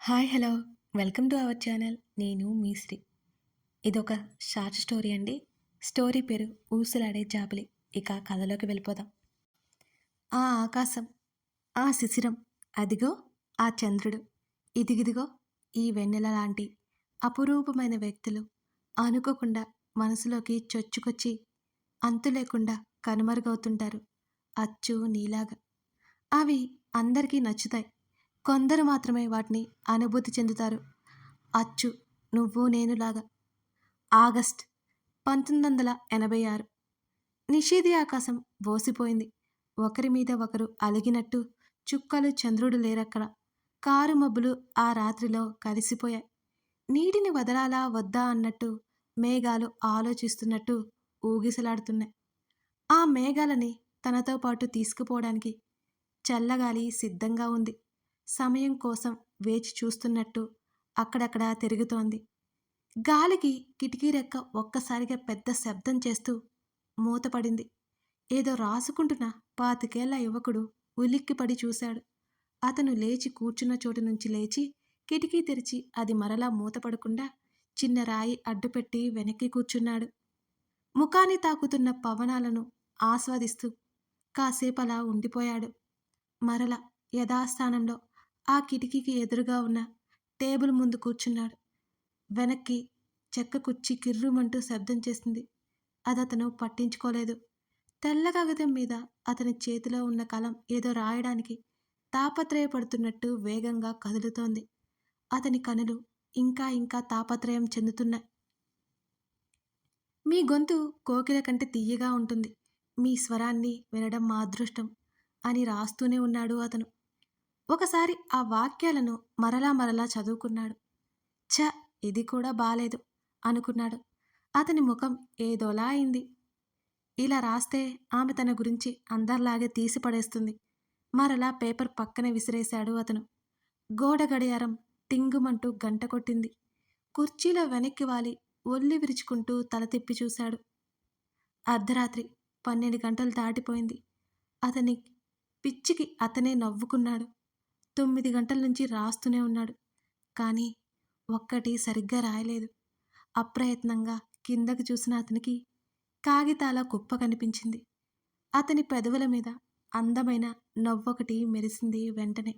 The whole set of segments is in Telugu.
Hi hello welcome to our channel. నేను మీ శ్రీ. ఇదొక షార్ట్ స్టోరీ అండి. స్టోరీ పేరు ఊసులాడే జాబిలి. ఇక కథలోకి వెళ్ళిపోదాం. ఆ ఆకాశం, ఆ శిశిరం, అదిగో ఆ చంద్రుడు, ఇదిగిదిగో ఈ వెన్నెల లాంటి అపురూపమైన వ్యక్తులు అనుకోకుండా మనసులోకి చొచ్చుకొచ్చి అంతు లేకుండా కనుమరుగవుతుంటారు. అచ్చు నీలాగా. అవి అందరికీ నచ్చుతాయి. కొందరు మాత్రమే వాటిని అనుభూతి చెందుతారు. అచ్చు నువ్వు నేనులాగా. ఆగస్ట్ 1986. నిషీధి ఆకాశం బోసిపోయింది. ఒకరి మీద ఒకరు అలిగినట్టు చుక్కలు చంద్రుడు లేరక్కడ. కారు మబ్బులు ఆ రాత్రిలో కలిసిపోయాయి. నీటిని వదలాలా వద్దా అన్నట్టు మేఘాలు ఆలోచిస్తున్నట్టు ఊగిసలాడుతున్నాయి. ఆ మేఘాలని తనతో పాటు తీసుకుపోవడానికి చల్లగాలి సిద్ధంగా ఉంది. సమయం కోసం వేచి చూస్తున్నట్టు అక్కడక్కడ తిరుగుతోంది. గాలికి కిటికీ రెక్క ఒక్కసారిగా పెద్ద శబ్దం చేస్తూ మూతపడింది. ఏదో రాసుకుంటున్న 25 యువకుడు ఉలిక్కిపడి చూశాడు. అతను లేచి కూర్చున్న చోటు నుంచి లేచి కిటికీ తెరిచి అది మరలా మూతపడకుండా చిన్న రాయి అడ్డుపెట్టి వెనక్కి కూర్చున్నాడు. ముఖాన్ని తాకుతున్న పవనాలను ఆస్వాదిస్తూ కాసేపలా ఉండిపోయాడు. మరల యథాస్థానంలో ఆ కిటికీకి ఎదురుగా ఉన్న టేబుల్ ముందు కూర్చున్నాడు. వెనక్కి చెక్క కుర్చీ కిర్రుమంటూ శబ్దం చేసింది. అదతను పట్టించుకోలేదు. తెల్ల కాగితం మీద అతని చేతిలో ఉన్న కలం ఏదో రాయడానికి తాపత్రయపడుతున్నట్టు వేగంగా కదులుతోంది. అతని కనులు ఇంకా ఇంకా తాపత్రయం చెందుతున్నాయి. మీ గొంతు కోకిల కంటే తీయగా ఉంటుంది. మీ స్వరాన్ని వినడం మా అదృష్టం అని రాస్తూనే ఉన్నాడు అతను. ఒకసారి ఆ వాక్యాలను మరలా మరలా చదువుకున్నాడు. ఛ, ఇది కూడా బాలేదు అనుకున్నాడు. అతని ముఖం ఏదోలా అయింది. ఇలా రాస్తే ఆమె తన గురించి అందరిలాగే తీసి పడేస్తుంది. మరలా పేపర్ పక్కనే విసిరేశాడు అతను. గోడ గడియారం టింగుమంటూ గంట కొట్టింది. కుర్చీలో వెనక్కి వాలి ఒల్లి విరుచుకుంటూ తల తిప్పి చూశాడు. అర్ధరాత్రి 12 గంటలు దాటిపోయింది. అతని పిచ్చికి అతనే నవ్వుకున్నాడు. 9 గంటల నుంచి రాస్తూనే ఉన్నాడు. కానీ ఒక్కటి సరిగ్గా రాయలేదు. అప్రయత్నంగా కిందకు చూసిన అతనికి కాగితాల కుప్ప కనిపించింది. అతని పెదవుల మీద అందమైన నవ్వొకటి మెరిసింది. వెంటనే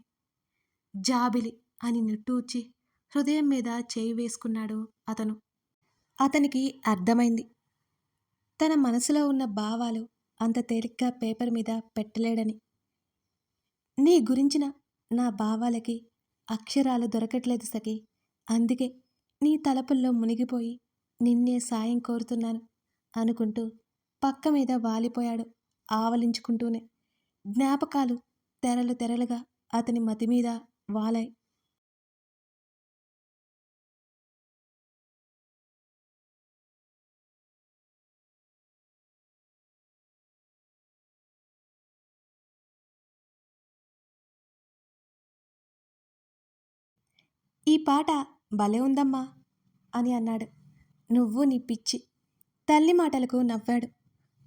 జాబిలి అని నిట్టూర్చి హృదయం మీద చేయి వేసుకున్నాడు అతను. అతనికి అర్థమైంది. తన మనసులో ఉన్న భావాలు అంత తేలిగ్గా పేపర్ మీద పెట్టలేడని. నీ గురించిన నా భావాలకి అక్షరాలు దొరకట్లేదు సఖీ. అందుకే నీ తలపుల్లో మునిగిపోయి నిన్నే సాయం కోరుతున్నాను అనుకుంటూ పక్క మీద వాలిపోయాడు ఆవలించుకుంటూనే. జ్ఞాపకాలు తెరలు తెరలుగా అతని మతిమీద వాలాయి. ఈ పాట భలే ఉందమ్మా అని అన్నాడు. నువ్వు నీ పిచ్చి. తల్లి మాటలకు నవ్వాడు.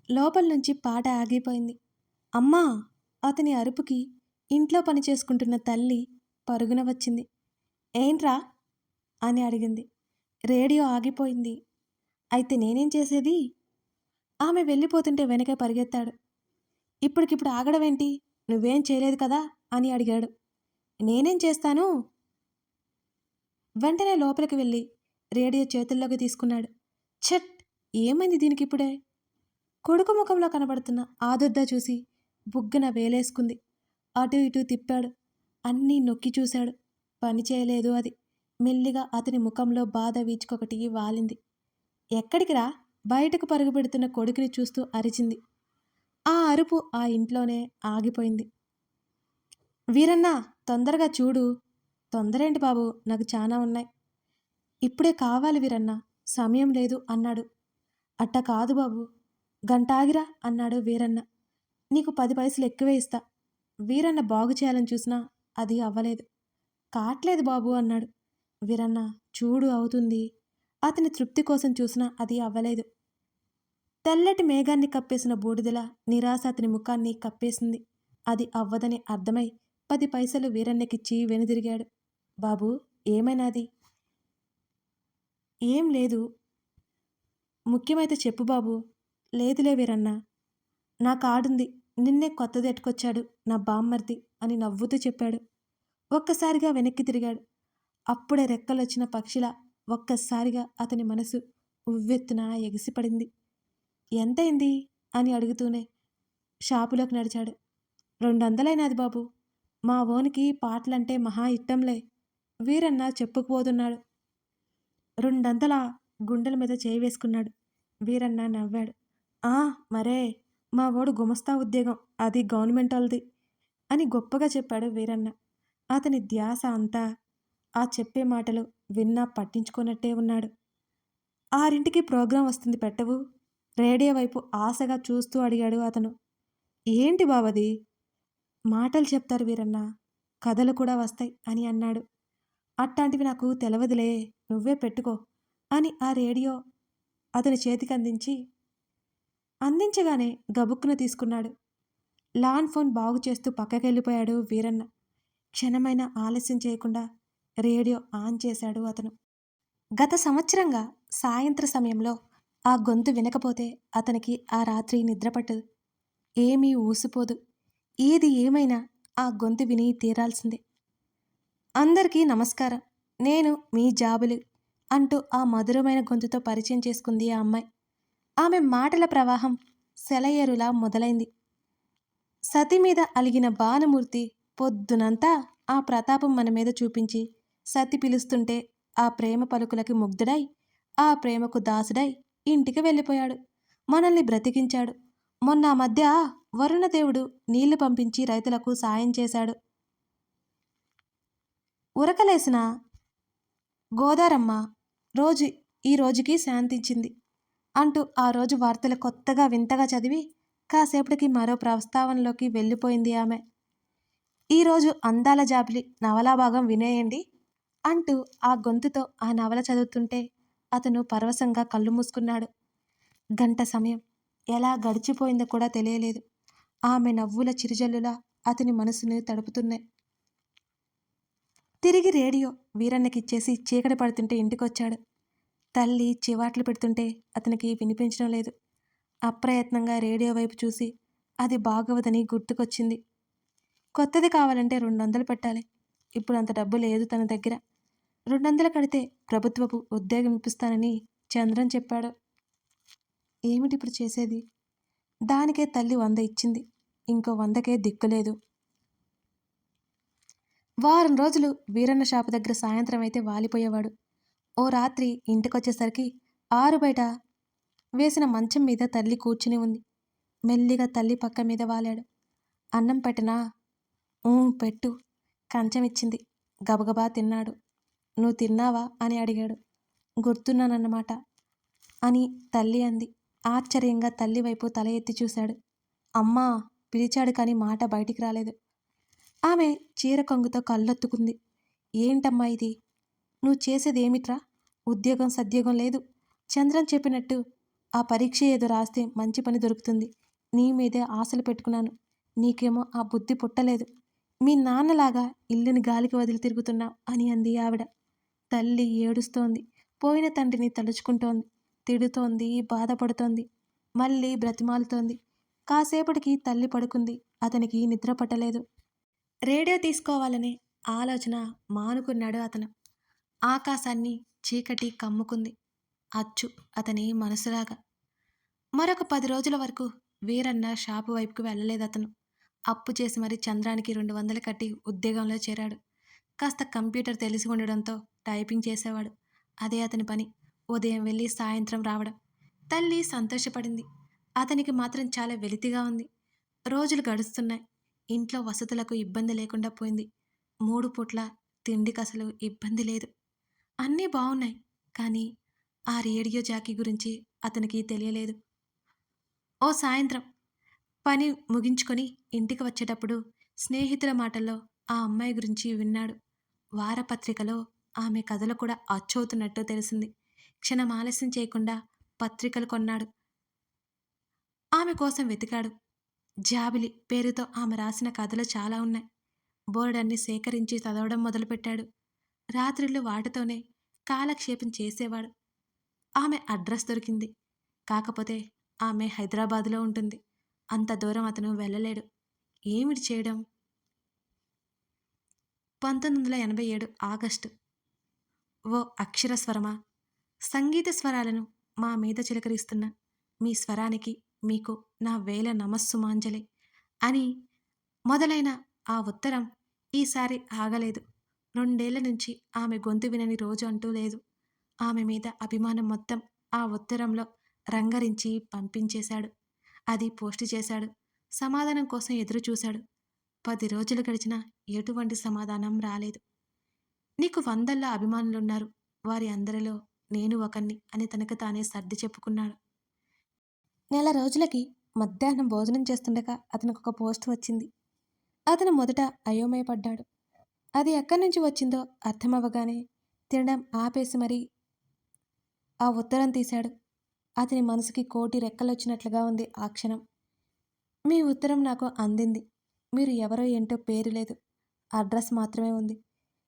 లోపల నుంచి పాట ఆగిపోయింది. అమ్మా! అతని అరుపుకి ఇంట్లో పని చేసుకుంటున్న తల్లి పరుగున వచ్చింది. ఏంట్రా అని అడిగింది. రేడియో ఆగిపోయింది. అయితే నేనేం చేసేది? ఆమె వెళ్ళిపోతుంటే వెనక పరిగెత్తాడు. ఇప్పటికిప్పుడు ఆగడమేంటి? నువ్వేం చేయలేదు కదా అని అడిగాడు. నేనేం చేస్తాను? వెంటనే లోపలికి వెళ్ళి రేడియో చేతుల్లోకి తీసుకున్నాడు. ఛట్! ఏమైంది దీనికిప్పుడే? కొడుకు ముఖంలో కనబడుతున్న ఆదుర్ద చూసి బుగ్గన వేలేసుకుంది. అటు ఇటు తిప్పాడు. అన్నీ నొక్కి చూశాడు. పని చేయలేదు అది. మెల్లిగా అతని ముఖంలో బాధ వీచుకొకటి వాలింది. ఎక్కడికి రా? బయటకు పరుగు పెడుతున్న కొడుకుని చూస్తూ అరిచింది. ఆ అరుపు ఆ ఇంట్లోనే ఆగిపోయింది. వీరన్నా, తొందరగా చూడు. తొందరేంటి బాబు, నాకు చాలా ఉన్నాయి. ఇప్పుడే కావాలి వీరన్నా, సమయం లేదు అన్నాడు. అట్ట కాదు బాబు, గంటాగిరా అన్నాడు వీరన్న. నీకు 10 పైసలు ఎక్కువే ఇస్తా. వీరన్న బాగు చేయాలని చూసినా అది అవ్వలేదు. కాట్లేదు బాబు అన్నాడు. వీరన్న, చూడు అవుతుంది. అతని తృప్తి కోసం చూసినా అది అవ్వలేదు. తెల్లటి మేఘాన్ని కప్పేసిన బూడిదల నిరాశ అతని ముఖాన్ని కప్పేసింది. అది అవ్వదని అర్థమై 10 పైసలు వీరన్నకిచ్చి వెనుదిరిగాడు. బాబూ, ఏమైనాది? ఏం లేదు. ముఖ్యమైతే చెప్పు బాబు. లేదులే వీరన్న. నా కార్డుంది. నిన్నే కొత్తది ఎట్టుకొచ్చాడు నా బామ్మర్ది అని నవ్వుతూ చెప్పాడు. ఒక్కసారిగా వెనక్కి తిరిగాడు. అప్పుడే రెక్కలొచ్చిన పక్షిలా ఒక్కసారిగా అతని మనసు ఉవ్వెత్తున ఎగిసిపడింది. ఎంతయింది అని అడుగుతూనే షాపులోకి నడిచాడు. 200 బాబు. మా వోనికి పాటలంటే మహా ఇట్టంలే. వీరన్న చెప్పుకుపోతున్నాడు. 200 గుండెల మీద చేయి వేసుకున్నాడు. వీరన్న నవ్వాడు. ఆ మరే, మా వోడు గుమస్తా ఉద్యోగం, అది గవర్నమెంటోళ్ళది అని గొప్పగా చెప్పాడు వీరన్న. అతని ధ్యాస అంతా ఆ చెప్పే మాటలు విన్నా పట్టించుకోనట్టే ఉన్నాడు. 6ంటికి ప్రోగ్రాం వస్తుంది పెట్టవు? రేడియో వైపు ఆశగా చూస్తూ అడిగాడు అతను. ఏంటి బావది? మాటలు చెప్తారు వీరన్న, కథలు కూడా వస్తాయి అని అన్నాడు. అట్టాంటివి నాకు తెలవదులే, నువ్వే పెట్టుకో అని ఆ రేడియో అతని చేతికి అందించగానే గబుక్కున తీసుకున్నాడు. లాన్ ఫోన్ బాగు చేస్తూ పక్కకెళ్ళిపోయాడు వీరన్న. క్షణమైనా ఆలస్యం చేయకుండా రేడియో ఆన్ చేశాడు అతను. గత సంవత్సరంగా సాయంత్ర సమయంలో ఆ గొంతు వినకపోతే అతనికి ఆ రాత్రి నిద్రపట్టదు. ఏమీ ఊసిపోదు. ఏది ఏమైనా ఆ గొంతు విని తీరాల్సిందే. అందరికీ నమస్కారం. నేను మీ జాబులు అంటూ ఆ మధురమైన గొంతుతో పరిచయం చేసుకుంది ఆ అమ్మాయి. ఆమె మాటల ప్రవాహం సెలయేరులా మొదలైంది. సతి మీద అలిగిన బాణమూర్తి పొద్దునంతా ఆ ప్రతాపం మన మీద చూపించి సతి పిలుస్తుంటే ఆ ప్రేమ పలుకులకి ముగ్ధుడై, ఆ ప్రేమకు దాసుడై ఇంటికి వెళ్ళిపోయాడు. మనల్ని బ్రతికించాడు. మొన్న ఆ మధ్య వరుణదేవుడు నీళ్లు పంపించి రైతులకు సాయం చేశాడు. ఉరకలేసిన గోదారమ్మ రోజు ఈ రోజుకి శాంతించింది అంటూ ఆ రోజు వార్తలు కొత్తగా వింతగా చదివి కాసేపటికి మరో ప్రస్తావనలోకి వెళ్ళిపోయింది ఆమె. ఈరోజు అందాల జాబిలి నవలా భాగం వినేయండి అంటూ ఆ గొంతుతో ఆ నవల చదువుతుంటే అతను పరవశంగా కళ్ళు మూసుకున్నాడు. గంట సమయం ఎలా గడిచిపోయిందో కూడా తెలియలేదు. ఆమె నవ్వుల చిరుజల్లులా అతని మనసుని తడుపుతున్నాయి. తిరిగి రేడియో వీరన్నకిచ్చేసి చీకటి పడుతుంటే ఇంటికొచ్చాడు. తల్లి చివాట్లు పెడుతుంటే అతనికి వినిపించడం లేదు. అప్రయత్నంగా రేడియో వైపు చూసి అది బాగవదని గుర్తుకొచ్చింది. కొత్తది కావాలంటే 200 పెట్టాలి. ఇప్పుడు అంత డబ్బు లేదు తన దగ్గర. 200 కడితే ప్రభుత్వపు ఉద్యోగం ఇప్పిస్తానని చంద్రన్ చెప్పాడు. ఏమిటిప్పుడు చేసేది? దానికే తల్లి 100 ఇచ్చింది. ఇంకో 100కే దిక్కులేదు. వారం రోజులు వీరన్న షాపు దగ్గర సాయంత్రం అయితే వాలిపోయేవాడు. ఓ రాత్రి ఇంటికొచ్చేసరికి ఆరు బయట వేసిన మంచం మీద తల్లి కూర్చుని ఉంది. మెల్లిగా తల్లి పక్క మీద వాలాడు. అన్నం పెట్టనా? పెట్టు. కంచమిచ్చింది. గబగబా తిన్నాడు. నువ్వు తిన్నావా అని అడిగాడు. గుర్తున్నానన్నమాట అని తల్లి అంది. ఆశ్చర్యంగా తల్లి వైపు తల ఎత్తి చూశాడు. అమ్మా పిలిచాడు కానీ మాట బయటికి రాలేదు. ఆమె చీర కొంగుతో కళ్ళొత్తుకుంది. ఏంటమ్మా ఇది? నువ్వు చేసేదేమిట్రా? ఉద్యోగం సద్యోగం లేదు. చంద్రన్ చెప్పినట్టు ఆ పరీక్ష ఏదో రాస్తే మంచి పని దొరుకుతుంది. నీ మీదే ఆశలు పెట్టుకున్నాను. నీకేమో ఆ బుద్ధి పుట్టలేదు. మీ నాన్నలాగా ఇల్లుని గాలికి వదిలి తిరుగుతున్నావు అని అంది ఆవిడ. తల్లి ఏడుస్తోంది. పోయిన తండ్రిని తలుచుకుంటోంది. తిడుతోంది, బాధపడుతోంది, మళ్ళీ బ్రతిమాలుతోంది. కాసేపటికి తల్లి పడుకుంది. అతనికి నిద్ర పట్టలేదు. రేడియో తీసుకోవాలనే ఆలోచన మానుకున్నాడు అతను. ఆకాశాన్ని చీకటి కమ్ముకుంది. అచ్చు అతని మనసులాగా. మరొక 10 రోజుల వరకు వీరన్న షాపు వైపుకు వెళ్ళలేదతను. అప్పు చేసి మరి చంద్రానికి 200 కట్టి ఉద్యోగంలో చేరాడు. కాస్త కంప్యూటర్ తెలిసి ఉండడంతో టైపింగ్ చేసేవాడు. అదే అతని పని. ఉదయం వెళ్ళి సాయంత్రం రావడం. తల్లి సంతోషపడింది. అతనికి మాత్రం చాలా వెలితిగా ఉంది. రోజులు గడుస్తున్నాయి. ఇంట్లో వసతులకు ఇబ్బంది లేకుండా పోయింది. 3 పూట్ల తిండికసలు ఇబ్బంది లేదు. అన్నీ బావున్నాయి. కానీ ఆ రేడియో జాకీ గురించి అతనికి తెలియలేదు. ఓ సాయంత్రం పని ముగించుకొని ఇంటికి వచ్చేటప్పుడు స్నేహితుల మాటల్లో ఆ అమ్మాయి గురించి విన్నాడు. వారపత్రికలో ఆమె కథలు కూడా అచ్చవుతున్నట్టు తెలిసింది. క్షణం ఆలస్యం చేయకుండా పత్రికలు కొన్నాడు. ఆమె కోసం వెతికాడు. జాబిలి పేరుతో ఆమె రాసిన కథలు చాలా ఉన్నాయి. బోర్డన్ని సేకరించి చదవడం మొదలుపెట్టాడు. రాత్రిళ్ళు వాటితోనే కాలక్షేపం చేసేవాడు. ఆమె అడ్రస్ దొరికింది. కాకపోతే ఆమె హైదరాబాదులో ఉంటుంది. అంత దూరం అతను వెళ్ళలేడు. ఏమిటి చేయడం? 1987 ఆగస్టు. ఓ అక్షర స్వరమా! సంగీత స్వరాలను మా మీద చిలకరిస్తున్న మీ స్వరానికి మీకు నా వేల నమస్సుమాంజలి అని మొదలైన ఆ ఉత్తరం ఈసారి ఆగలేదు. 2 ఏళ్ల నుంచి ఆమె గొంతు వినని రోజు అంటూ లేదు. ఆమె మీద అభిమానం మొత్తం ఆ ఉత్తరంలో రంగరించి పంపించేశాడు. అది పోస్టు చేశాడు. సమాధానం కోసం ఎదురు చూశాడు. 10 రోజులు గడిచినా ఎటువంటి సమాధానం రాలేదు. నీకు వందల్లో అభిమానులున్నారు. వారి అందరిలో నేను ఒకణ్ణి అని తనకు తానే సర్ది చెప్పుకున్నాడు. నెల రోజులకి మధ్యాహ్నం భోజనం చేస్తుండగా అతనికొక పోస్ట్ వచ్చింది. అతను మొదట అయోమయపడ్డాడు. అది ఎక్కడి నుంచి వచ్చిందో అర్థమవ్వగానే తినడం ఆపేసి మరీ ఆ ఉత్తరం తీశాడు. అతని మనసుకి కోటి రెక్కలొచ్చినట్లుగా ఉంది ఆ క్షణం. మీ ఉత్తరం నాకు అందింది. మీరు ఎవరో ఏంటో పేరు లేదు. అడ్రస్ మాత్రమే ఉంది.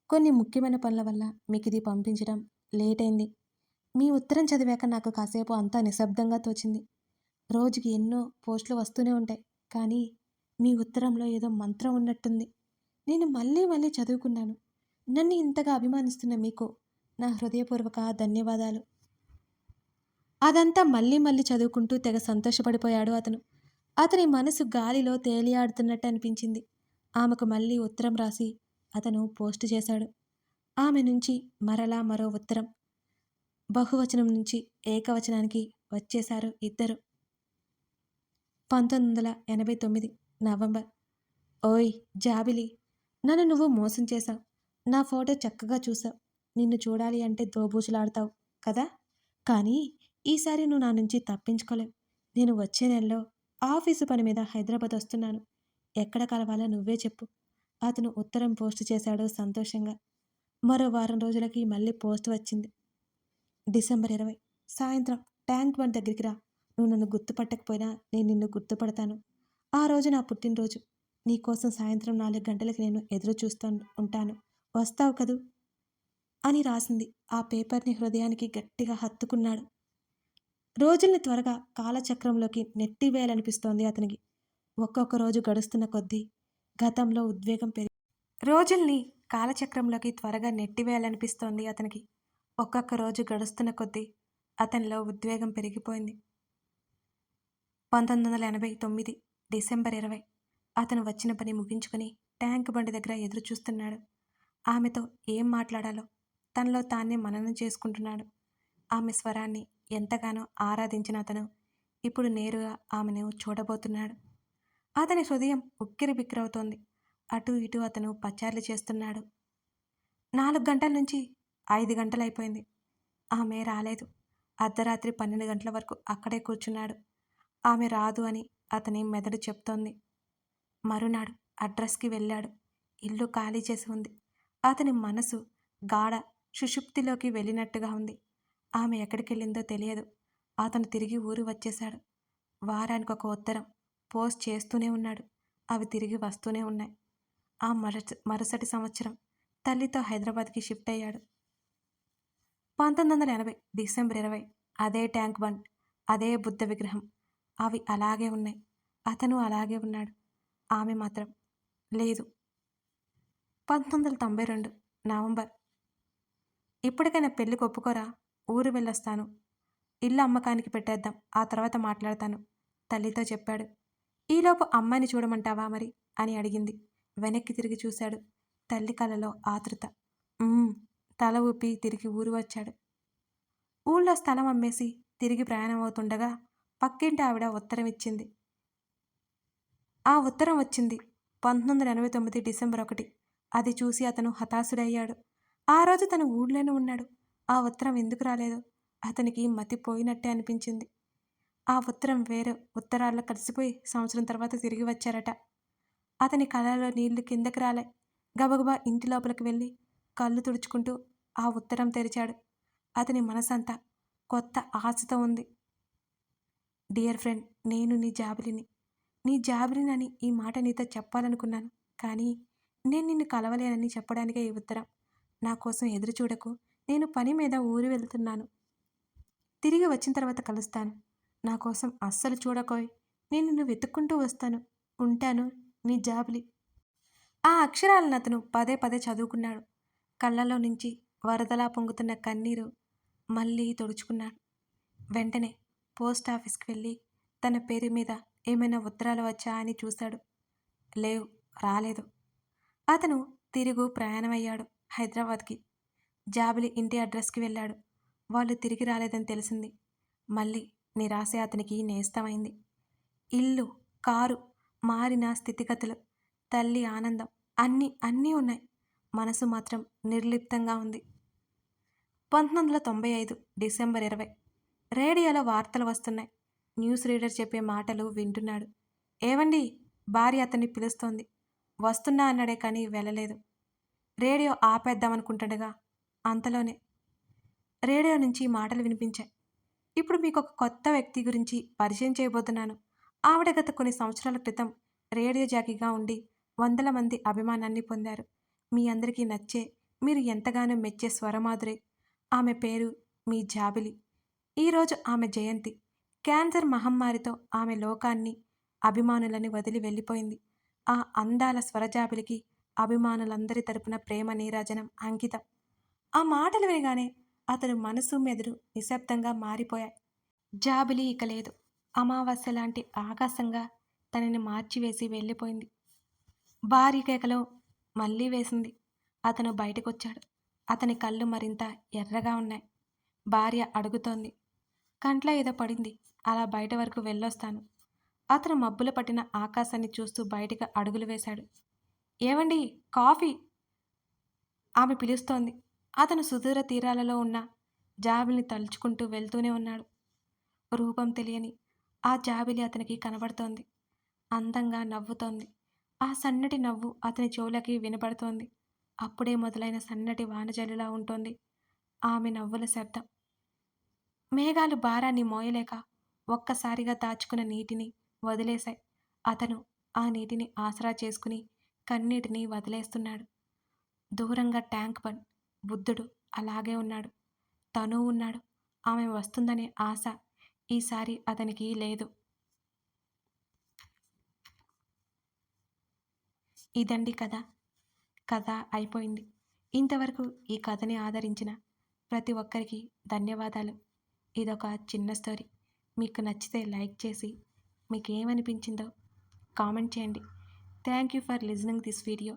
కొన్ని ముఖ్యమైన పనుల వల్ల మీకిది పంపించడం లేట్ అయింది. మీ ఉత్తరం చదివాక నాకు కాసేపు అంతా నిశ్శబ్దంగా తోచింది. రోజుకి ఎన్నో పోస్టులు వస్తూనే ఉంటాయి. కానీ మీ ఉత్తరంలో ఏదో మంత్రం ఉన్నట్టుంది. నేను మళ్ళీ మళ్ళీ చదువుకున్నాను. నన్ను ఇంతగా అభిమానిస్తున్న మీకు నా హృదయపూర్వక ధన్యవాదాలు. అదంతా మళ్ళీ మళ్ళీ చదువుకుంటూ తెగ సంతోషపడిపోయాడు అతను. అతని మనసు గాలిలో తేలియాడుతున్నట్టు అనిపించింది. ఆమెకు మళ్ళీ ఉత్తరం రాసి అతను పోస్టు చేశాడు. ఆమె నుంచి మరలా మరో ఉత్తరం. బహువచనం నుంచి ఏకవచనానికి వచ్చేశారు ఇద్దరు. 1989 నవంబర్. ఓయ్ జాబిలి, నన్ను నువ్వు మోసం చేశావు. నా ఫోటో చక్కగా చూసావు. నిన్ను చూడాలి అంటే దోబూచులాడతావు కదా. కానీ ఈసారి నువ్వు నా నుంచి తప్పించుకోలేవు. నేను వచ్చే నెలలో ఆఫీసు పని మీద హైదరాబాద్ వస్తున్నాను. ఎక్కడ కలవాలో నువ్వే చెప్పు. అతను ఉత్తరం పోస్టు చేశాడు సంతోషంగా. మరో వారం రోజులకి మళ్ళీ పోస్ట్ వచ్చింది. డిసెంబర్ 20 సాయంత్రం ట్యాంక్ బండ్ దగ్గరికి రా. నువ్వు నన్ను గుర్తుపట్టకపోయినా నేను నిన్ను గుర్తుపడతాను. ఆ రోజు నా పుట్టినరోజు. నీకోసం సాయంత్రం 4 గంటలకి నేను ఎదురు చూస్తూ ఉంటాను. వస్తావు కదూ అని రాసింది. ఆ పేపర్ని హృదయానికి గట్టిగా హత్తుకున్నాడు. రోజుల్ని త్వరగా కాలచక్రంలోకి నెట్టివేయాలనిపిస్తోంది అతనికి. ఒక్కొక్క రోజు గడుస్తున్న కొద్దీ గతంలో ఉద్వేగం రోజుల్ని కాలచక్రంలోకి త్వరగా నెట్టివేయాలనిపిస్తోంది అతనికి. ఒక్కొక్క రోజు గడుస్తున్న కొద్దీ అతనిలో ఉద్వేగం పెరిగిపోయింది. 1989 డిసెంబర్ 20 అతను వచ్చిన పని ముగించుకొని ట్యాంక్ బండి దగ్గర ఎదురు చూస్తున్నాడు. ఆమెతో ఏం మాట్లాడాలో తనలో తానే మననం చేసుకుంటున్నాడు. ఆమె స్వరాన్ని ఎంతగానో ఆరాధించిన అతను ఇప్పుడు నేరుగా ఆమెను చూడబోతున్నాడు. అతని హృదయం ఉక్కిరి బిక్కిరవుతోంది. అటూ ఇటూ అతను పచార్లు చేస్తున్నాడు. 4 గంటల నుంచి 5 గంటలైపోయింది. ఆమె రాలేదు. అర్ధరాత్రి 12 గంటల వరకు అక్కడే కూర్చున్నాడు. ఆమె రాదు అని అతని మెదడు చెప్తోంది. మరునాడు అడ్రస్కి వెళ్ళాడు. ఇల్లు ఖాళీ చేసి ఉంది. అతని మనసు గాఢ సుషుప్తిలోకి వెళ్ళినట్టుగా ఉంది. ఆమె ఎక్కడికెళ్ళిందో తెలియదు. అతను తిరిగి ఊరు వచ్చేశాడు. వారానికి ఒక ఉత్తరం పోస్ట్ చేస్తూనే ఉన్నాడు. అవి తిరిగి వస్తూనే ఉన్నాయి. ఆ మరుసటి సంవత్సరం తల్లితో హైదరాబాద్కి షిఫ్ట్ అయ్యాడు. 1980 డిసెంబర్ 20 అదే ట్యాంక్ బండ్, అదే బుద్ధ విగ్రహం. అవి అలాగే ఉన్నాయి. అతను అలాగే ఉన్నాడు. ఆమె మాత్రం లేదు. 1992 నవంబర్. ఇప్పటికైనా పెళ్ళికి ఒప్పుకోరా? ఊరు వెళ్ళొస్తాను. ఇల్లు అమ్మకానికి పెట్టేద్దాం. ఆ తర్వాత మాట్లాడతాను తల్లితో చెప్పాడు. ఈలోపు అమ్మాయిని చూడమంటావా మరి అని అడిగింది. వెనక్కి తిరిగి చూశాడు. తల్లి కళ్ళలో ఆతృత. తల ఊపి తిరిగి ఊరు వచ్చాడు. ఊళ్ళో స్థలం అమ్మేసి తిరిగి ప్రయాణం అవుతుండగా పక్కింటి ఆవిడ ఉత్తరం ఇచ్చింది. ఆ ఉత్తరం వచ్చింది 1989 డిసెంబర్ 1. అది చూసి అతను హతాశుడయ్యాడు. ఆ రోజు తను ఊళ్ళోనే ఉన్నాడు. ఆ ఉత్తరం ఎందుకు రాలేదో అతనికి మతిపోయినట్టే అనిపించింది. ఆ ఉత్తరం వేరే ఉత్తరాల్లో కలిసిపోయి సంవత్సరం తర్వాత తిరిగి వచ్చారట. అతని కళ్ళలో నీళ్లు కిందకి రాలే. గబగబా ఇంటి లోపలికి వెళ్ళి కళ్ళు తుడుచుకుంటూ ఆ ఉత్తరం తెరిచాడు. అతని మనసంతా కొత్త ఆశతో ఉంది. డియర్ ఫ్రెండ్, నేను నీ జాబిలిని. నీ జాబిలినని ఈ మాట నీతో చెప్పాలనుకున్నాను. కానీ నేను నిన్ను కలవలేనని చెప్పడానికే ఈ ఉత్తరం. నా కోసం ఎదురు చూడకు. నేను పని మీద ఊరు వెళ్తున్నాను. తిరిగి వచ్చిన తర్వాత కలుస్తాను. నా కోసం అస్సలు చూడకోయ్. నేను నిన్ను వెతుక్కుంటూ వస్తాను. ఉంటాను. నీ జాబిలి. ఆ అక్షరాలను అతను పదే పదే చదువుకున్నాడు. కళ్ళలో నుంచి వరదలా పొంగుతున్న కన్నీరు మళ్ళీ తుడుచుకున్నాడు. వెంటనే పోస్టాఫీస్‌కి వెళ్ళి తన పేరు మీద ఏమైనా ఉత్తరాలు వచ్చాయా అని చూశాడు. లేవు. రాలేదు. అతను తిరుగు ప్రయాణమయ్యాడు హైదరాబాద్‌కి. జాబిలి ఇంటి అడ్రస్‌కి వెళ్ళాడు. వాళ్ళు తిరిగి రాలేదని తెలిసింది. మళ్ళీ నిరాశ అతనికి నేస్తమైంది. ఇల్లు, కారు, మారిన స్థితిగతులు, తల్లి ఆనందం అన్నీ ఉన్నాయి. మనసు మాత్రం నిర్లిప్తంగా ఉంది. 1995 డిసెంబర్ 20 రేడియోలో వార్తలు వస్తున్నాయి. న్యూస్ రీడర్ చెప్పే మాటలు వింటున్నాడు. ఏవండీ, భార్య అతన్ని పిలుస్తోంది. వస్తున్నా అన్నాడే కానీ వెళ్ళలేదు. రేడియో ఆపేద్దామనుకుంటుండగా అంతలోనే రేడియో నుంచి మాటలు వినిపించాయి. ఇప్పుడు మీకొక కొత్త వ్యక్తి గురించి పరిచయం చేయబోతున్నాను. ఆవిడ గత కొన్ని సంవత్సరాల క్రితం రేడియో జాకీగా ఉండి వందల మంది అభిమానాన్ని పొందారు. మీ అందరికీ నచ్చే, మీరు ఎంతగానో మెచ్చే స్వరమాధురి. ఆమె పేరు మీ జాబిలి. ఈరోజు ఆమె జయంతి. క్యాన్సర్ మహమ్మారితో ఆమె లోకాన్ని, అభిమానులని వదిలి వెళ్ళిపోయింది. ఆ అందాల స్వరజాబిలికి అభిమానులందరి తరపున ప్రేమ నీరాజనం అంకితం. ఆ మాటలు వినగానే అతని మనసు, మెదడు నిశ్శబ్దంగా మారిపోయాయి. జాబిలి ఇక లేదు. అమావాస్య లాంటి ఆకాశంగా తనని మార్చివేసి వెళ్ళిపోయింది. భారీ కేకలో మళ్ళీ వేసింది. అతను బయటకొచ్చాడు. అతని కళ్ళు మరింత ఎర్రగా ఉన్నాయి. భార్య అడుగుతోంది. కంట్లో ఏదో పడింది. అలా బయట వరకు వెళ్ళొస్తాను. అతను మబ్బులు పట్టిన ఆకాశాన్ని చూస్తూ బయటికి అడుగులు వేశాడు. ఏవండీ, కాఫీ! ఆమె పిలుస్తోంది. అతను సుదూర తీరాలలో ఉన్న జాబిలిని తలుచుకుంటూ వెళ్తూనే ఉన్నాడు. రూపం తెలియని ఆ జాబిలి అతనికి కనబడుతోంది. అందంగా నవ్వుతోంది. ఆ సన్నటి నవ్వు అతని చెవులకి వినపడుతోంది. అప్పుడే మొదలైన సన్నటి వానజల్లులా ఉంటోంది ఆమె నవ్వుల శబ్దం. మేఘాలు భారాన్ని మోయలేక ఒక్కసారిగా దాచుకున్న నీటిని వదిలేశాయి. అతను ఆ నీటిని ఆసరా చేసుకుని కన్నీటిని వదిలేస్తున్నాడు. దూరంగా ట్యాంక్ బండ్. బుద్ధుడు అలాగే ఉన్నాడు. తనూ ఉన్నాడు. ఆమె వస్తుందనే ఆశ ఈసారి అతనికి లేదు. ఇదండి కథ. కథ అయిపోయింది. ఇంతవరకు ఈ కథని ఆదరించిన ప్రతి ఒక్కరికి ధన్యవాదాలు. ఇదొక చిన్న స్టోరీ. మీకు నచ్చితే లైక్ చేసి మీకేమనిపించిందో కామెంట్ చేయండి. Thank you for listening this video.